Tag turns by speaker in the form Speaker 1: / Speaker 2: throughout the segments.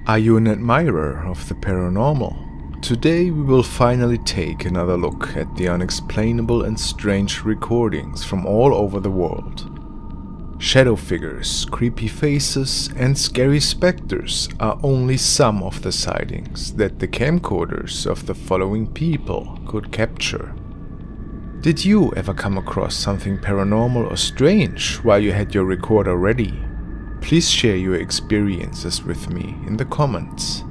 Speaker 1: Are you an admirer of the paranormal? Today we will finally take another look at the unexplainable and strange recordings from all over the world. Shadow figures, creepy faces and scary specters are only some of the sightings that the camcorders of the following people could capture. Did you ever come across something paranormal or strange while you had your recorder ready? Please share your experiences with me in the comments.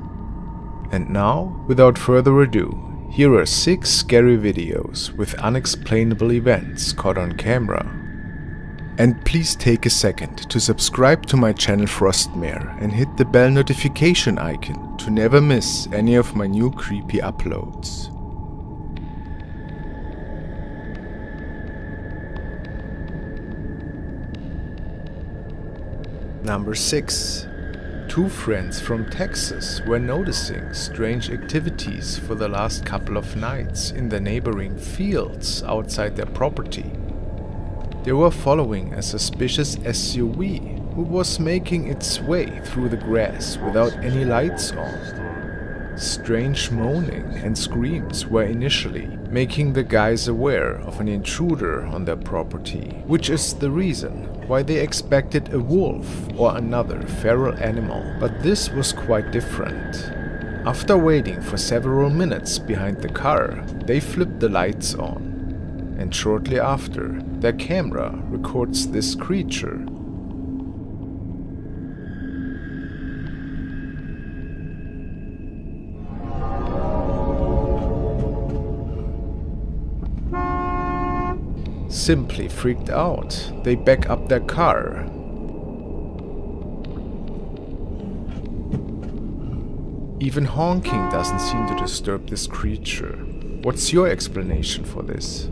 Speaker 1: And now, without further ado, here are 6 scary videos with unexplainable events caught on camera. And please take a second to subscribe to my channel Frostmare and hit the bell notification icon to never miss any of my new creepy uploads. Number 6. 2 friends from Texas were noticing strange activities for the last couple of nights in the neighboring fields outside their property. They were following a suspicious SUV who was making its way through the grass without any lights on. Strange moaning and screams were initially making the guys aware of an intruder on their property, which is the reason why they expected a wolf or another feral animal, but this was quite different. After waiting for several minutes behind the car, they flipped the lights on, and shortly after, their camera records this creature. Simply freaked out, they back up their car. Even honking doesn't seem to disturb this creature. What's your explanation for this?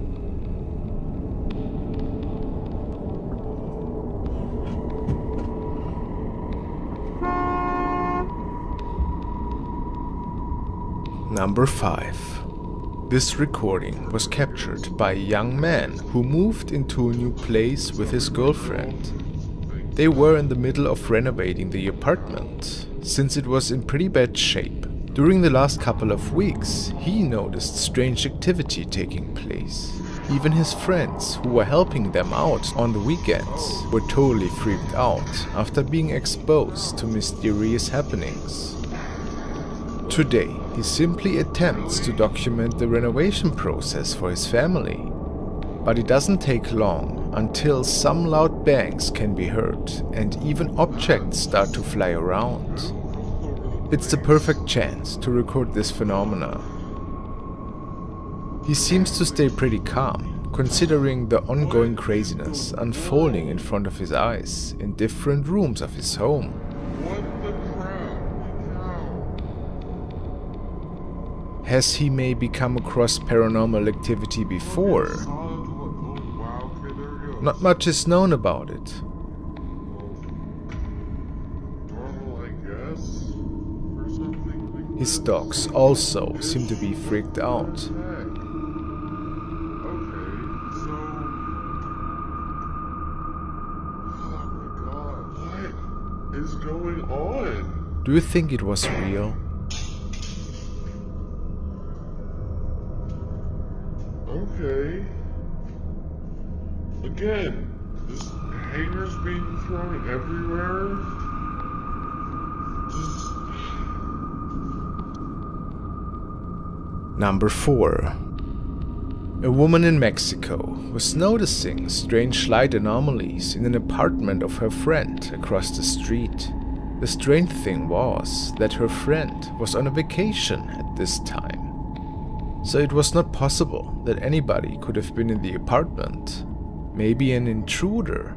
Speaker 1: Number 5. This recording was captured by a young man who moved into a new place with his girlfriend. They were in the middle of renovating the apartment, since it was in pretty bad shape. During the last couple of weeks, he noticed strange activity taking place. Even his friends, who were helping them out on the weekends, were totally freaked out after being exposed to mysterious happenings. Today, he simply attempts to document the renovation process for his family. But it doesn't take long until some loud bangs can be heard and even objects start to fly around. It's the perfect chance to record this phenomena. He seems to stay pretty calm, considering the ongoing craziness unfolding in front of his eyes in different rooms of his home. Has he maybe come across paranormal activity before? Not much is known about it. His dogs also seem to be freaked out.
Speaker 2: What is going on?
Speaker 1: Do you think it was real?
Speaker 2: Okay. Again, this hangers being thrown everywhere.
Speaker 1: Number 4. A woman in Mexico was noticing strange light anomalies in an apartment of her friend across the street. The strange thing was that her friend was on a vacation at this time. So it was not possible that anybody could have been in the apartment. Maybe an intruder.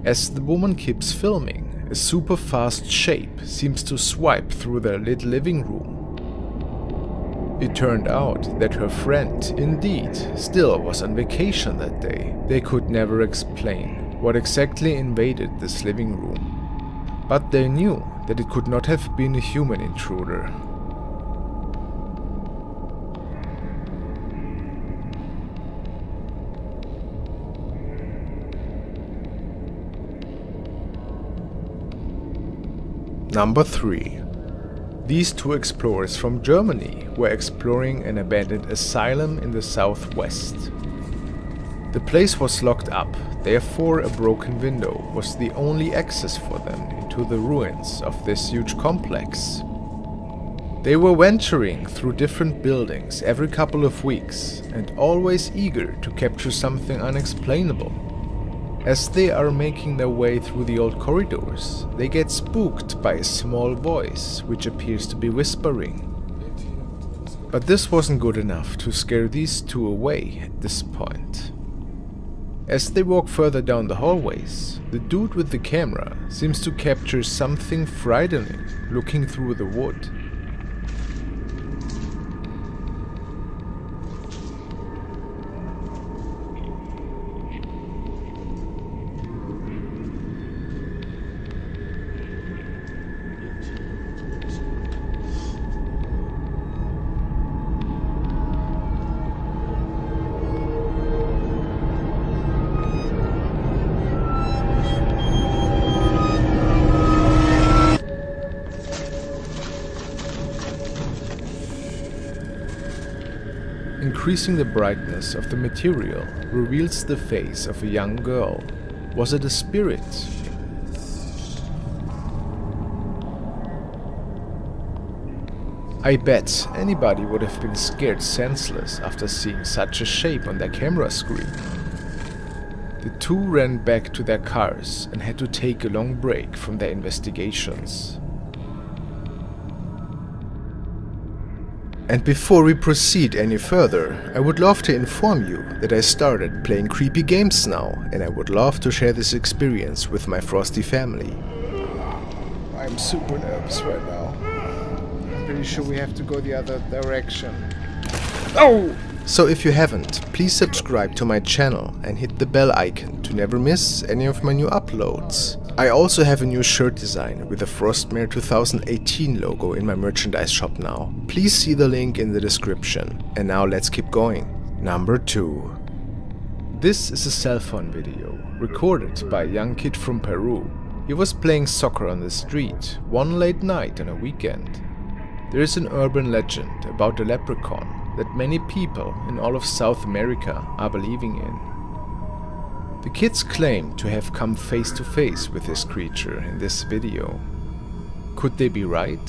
Speaker 1: As the woman keeps filming, a super fast shape seems to swipe through their lit living room. It turned out that her friend indeed still was on vacation that day. They could never explain what exactly invaded this living room, but they knew that it could not have been a human intruder. Number 3. These two explorers from Germany were exploring an abandoned asylum in the southwest. The place was locked up, therefore a broken window was the only access for them into the ruins of this huge complex. They were venturing through different buildings every couple of weeks and always eager to capture something unexplainable. As they are making their way through the old corridors, they get spooked by a small voice which appears to be whispering. But this wasn't good enough to scare these two away at this point. As they walk further down the hallways, the dude with the camera seems to capture something frightening looking through the wood. Increasing the brightness of the material reveals the face of a young girl. Was it a spirit? I bet anybody would have been scared senseless after seeing such a shape on their camera screen. The two ran back to their cars and had to take a long break from their investigations. And before we proceed any further, I would love to inform you that I started playing creepy games now, and I would love to share this experience with my frosty family. I'm super nervous right now. I'm pretty sure we have to go the other direction. Oh! So if you haven't, please subscribe to my channel and hit the bell icon to never miss any of my new uploads. I also have a new shirt design with the Frostmare 2018 logo in my merchandise shop now. Please see the link in the description. And now let's keep going. Number 2. This is a cell phone video recorded by a young kid from Peru. He was playing soccer on the street one late night on a weekend. There is an urban legend about a leprechaun that many people in all of South America are believing in. The kids claim to have come face to face with this creature in this video. Could they be right?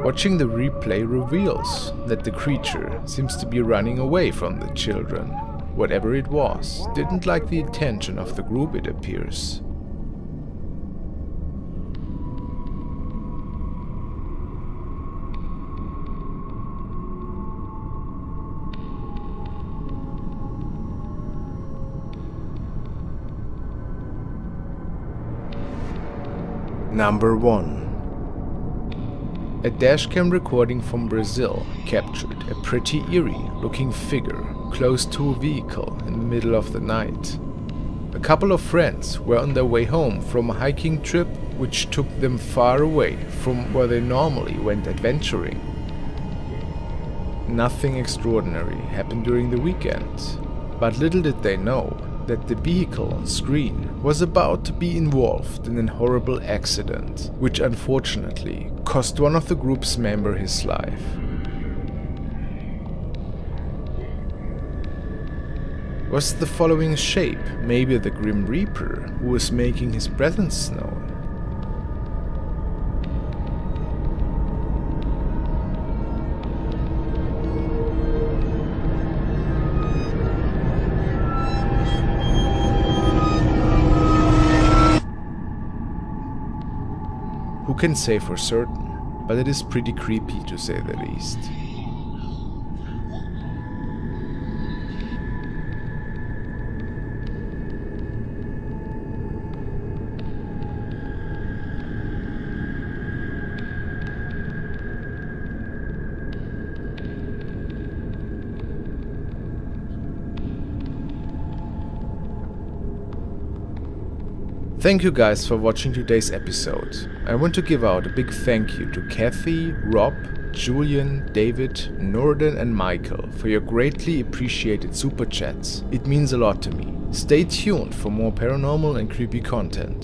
Speaker 1: Watching the replay reveals that the creature seems to be running away from the children. Whatever it was, didn't like the attention of the group, it appears. Number 1. A dashcam recording from Brazil captured a pretty eerie looking figure close to a vehicle in the middle of the night. A couple of friends were on their way home from a hiking trip which took them far away from where they normally went adventuring. Nothing extraordinary happened during the weekend, but little did they know that the vehicle on screen was about to be involved in a horrible accident, which unfortunately cost one of the group's members his life. Was the following shape maybe the Grim Reaper who was making his presence known? Who can say for certain, but it is pretty creepy to say the least. Thank you guys for watching today's episode. I want to give out a big thank you to Kathy, Rob, Julian, David, Norden and Michael for your greatly appreciated super chats. It means a lot to me. Stay tuned for more paranormal and creepy content.